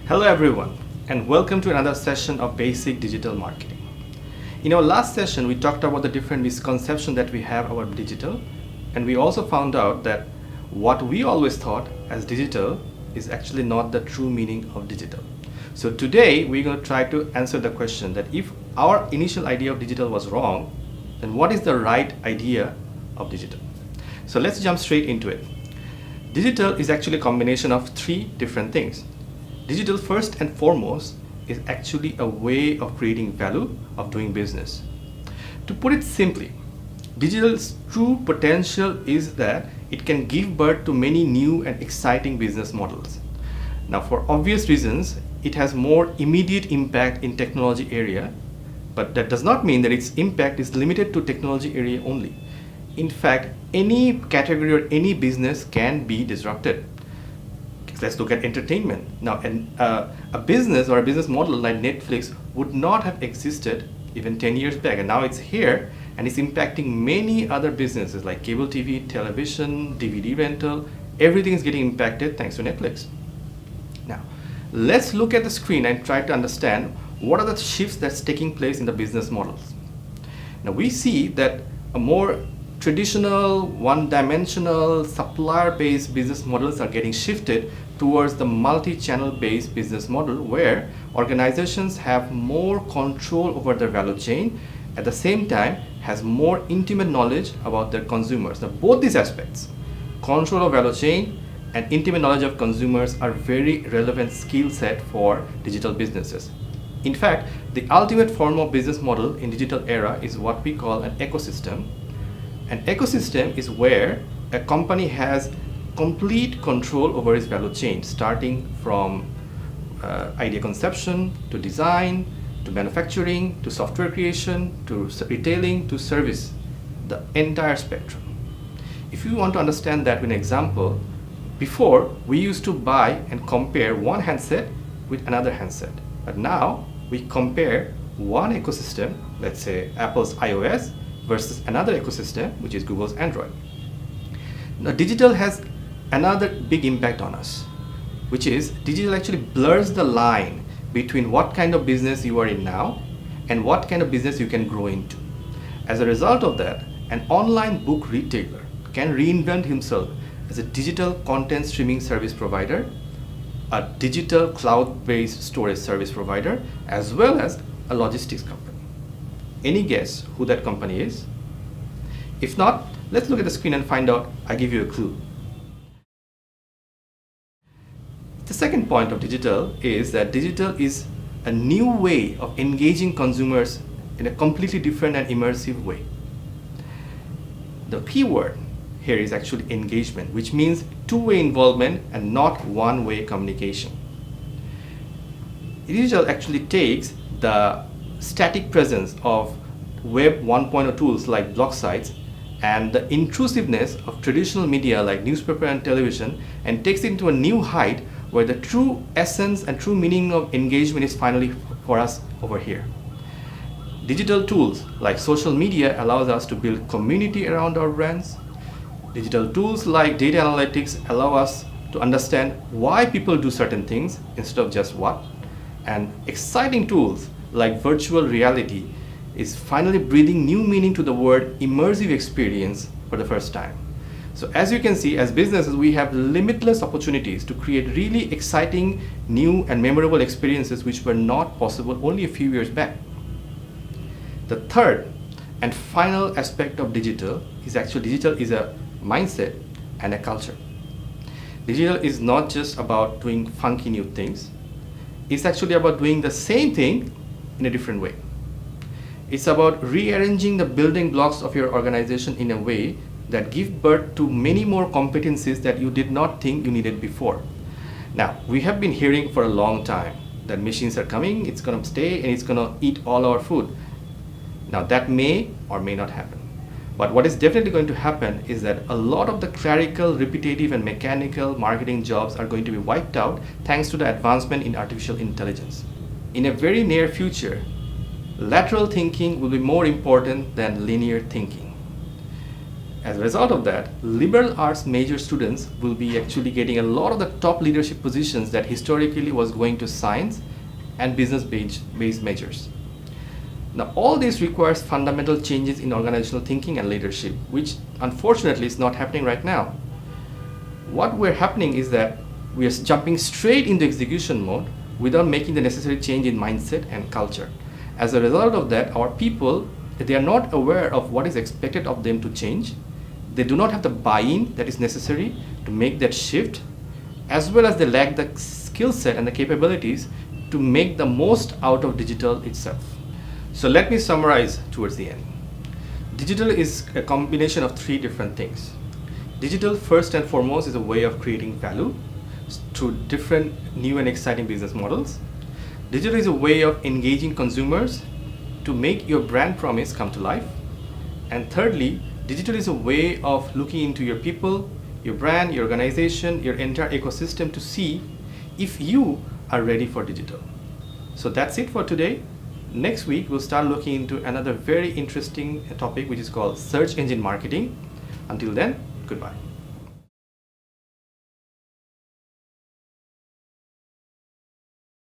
Hello everyone, and welcome to another session of Basic Digital Marketing. In our last session, we talked about the different misconceptions that we have about digital, and we also found out that what we always thought as digital is actually not the true meaning of digital. So today, we're going to try to answer the question that if our initial idea of digital was wrong, then what is the right idea of digital? So let's jump straight into it. Digital is actually a combination of three different things. Digital, first and foremost, is actually a way of creating value, of doing business. To put it simply, digital's true potential is that it can give birth to many new and exciting business models. Now, for obvious reasons, it has more immediate impact in technology area, but that does not mean that its impact is limited to technology area only. In fact, any category or any business can be disrupted. Let's look at entertainment. Now, a business or a business model like Netflix would not have existed even 10 years back, and now it's here and it's impacting many other businesses like cable TV, television, DVD rental. Everything is getting impacted thanks to Netflix. Now, let's look at the screen and try to understand what are the shifts that's taking place in the business models. Now, we see that a more traditional, one-dimensional, supplier-based business models are getting shifted towards the multi-channel based business model where organizations have more control over their value chain, at the same time has more intimate knowledge about their consumers. Now, both these aspects, control of value chain and intimate knowledge of consumers, are very relevant skill set for digital businesses. In fact, the ultimate form of business model in digital era is what we call an ecosystem. An ecosystem is where a company has complete control over its value chain, starting from idea conception to design to manufacturing to software creation to retailing to service, the entire spectrum. If you want to understand that with an example, before we used to buy and compare one handset with another handset, but now we compare one ecosystem, let's say Apple's iOS versus another ecosystem, which is Google's Android. Now, digital has another big impact on us, which is digital actually blurs the line between what kind of business you are in now and what kind of business you can grow into. As a result of that, an online book retailer can reinvent himself as a digital content streaming service provider, a digital cloud-based storage service provider, as well as a logistics company. Any guess who that company is? If not, let's look at the screen and find out. I give you a clue. The second point of digital is that digital is a new way of engaging consumers in a completely different and immersive way. The key word here is actually engagement, which means two-way involvement and not one-way communication. Digital actually takes the static presence of Web 1.0 tools like blog sites and the intrusiveness of traditional media like newspaper and television and takes it to a new height where the true essence and true meaning of engagement is finally for us over here. Digital tools like social media allows us to build community around our brands. Digital tools like data analytics allow us to understand why people do certain things instead of just what. And exciting tools like virtual reality is finally breathing new meaning to the word immersive experience for the first time. So as you can see, as businesses, we have limitless opportunities to create really exciting, new and memorable experiences which were not possible only a few years back. The third and final aspect of digital is actually digital is a mindset and a culture. Digital is not just about doing funky new things. It's actually about doing the same thing in a different way. It's about rearranging the building blocks of your organization in a way that give birth to many more competencies that you did not think you needed before. Now, we have been hearing for a long time that machines are coming, it's going to stay, and it's going to eat all our food. Now, that may or may not happen. But what is definitely going to happen is that a lot of the clerical, repetitive, and mechanical marketing jobs are going to be wiped out thanks to the advancement in artificial intelligence. In a very near future, lateral thinking will be more important than linear thinking. As a result of that, liberal arts major students will be actually getting a lot of the top leadership positions that historically was going to science and business-based majors. Now, all this requires fundamental changes in organizational thinking and leadership, which unfortunately is not happening right now. What we're happening is that we are jumping straight into execution mode without making the necessary change in mindset and culture. As a result of that, our people, they are not aware of what is expected of them to change. They do not have the buy-in that is necessary to make that shift, as well as they lack the skill set and the capabilities to make the most out of digital itself. So let me summarize towards the end. Digital is a combination of three different things. Digital, first and foremost, is a way of creating value through different new and exciting business models. Digital is a way of engaging consumers to make your brand promise come to life. And thirdly, digital is a way of looking into your people, your brand, your organization, your entire ecosystem to see if you are ready for digital. So that's it for today. Next week, we'll start looking into another very interesting topic, which is called search engine marketing. Until then, goodbye.